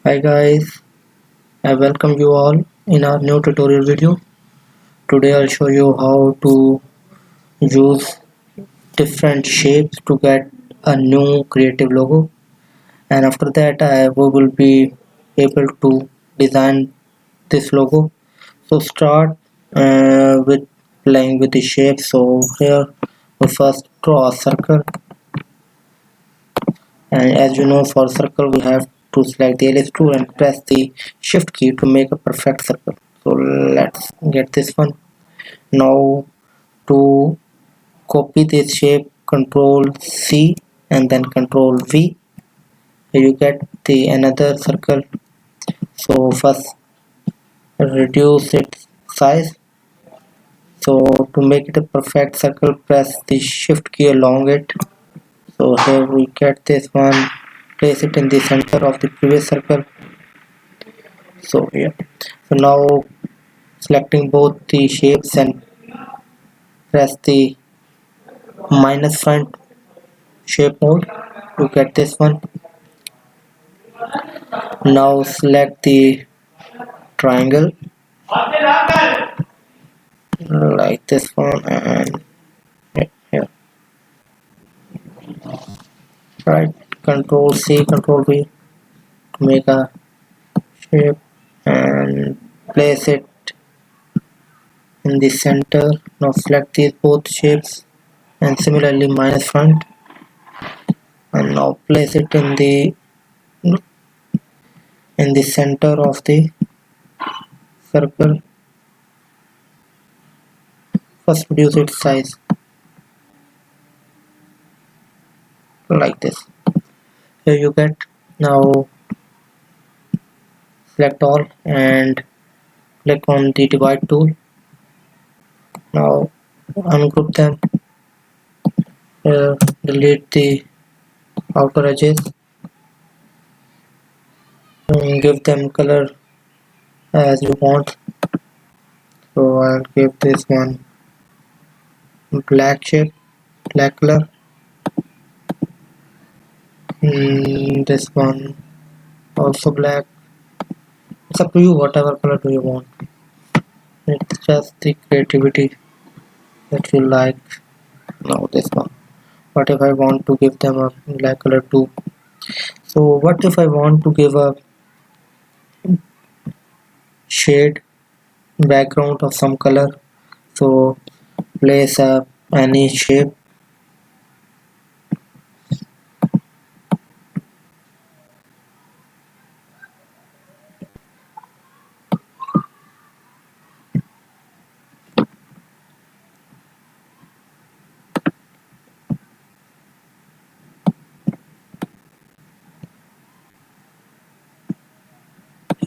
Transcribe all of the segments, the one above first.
Hi guys, I welcome you all in our new tutorial video. Today I'll show you how to use different shapes to get a new creative logo, and after that we will be able to design this logo. So start with playing with the shapes. So here we first draw a circle, and as you know, for circle we have to select the ellipse tool and press the shift key to make a perfect circle. So let's get this one. Now to copy this shape, control C and then control V. Here you get the another circle. So first reduce its size. So to make it a perfect circle, press the shift key along it. So here we get this one, place it in the center of the previous circle. So yeah, so now selecting both the shapes and press the minus front shape mode to get this one. Now select the triangle like this one and here, right, control C, control V to make a shape and place it in the center. Now select these both shapes and similarly minus front, and now place it in the center of the circle. First reduce its size like this. Here you get. Now select all and click on the divide tool. Now ungroup them. Delete the outer edges and give them color as you want. So I'll give this one black shape, black color. This one also black. It's up to you, whatever color do you want. It's just the creativity that you like. Now this one. What if I want to give them a black color too? So what if I want to give a shade background of some color? So place any shape.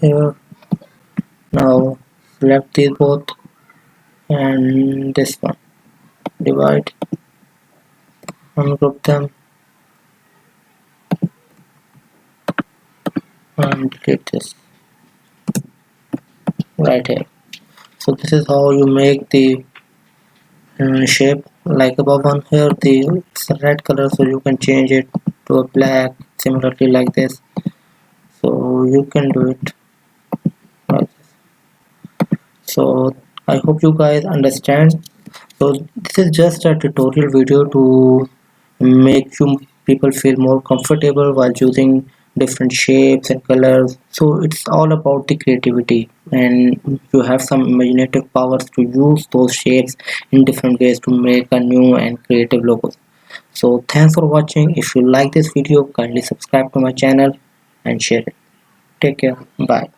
Here. Now select these both and this one. Divide, ungroup them and delete this right here. So this is how you make the shape like above one. Here it's a red color, so you can change it to a black similarly like this. So you can do it like this. So I hope you guys understand. So this is just a tutorial video to make you people feel more comfortable while using different shapes and colors. So it's all about the creativity, and you have some imaginative powers to use those shapes in different ways to make a new and creative logos. So thanks for watching. If you like this video, kindly subscribe to my channel and share it. Take care. Bye.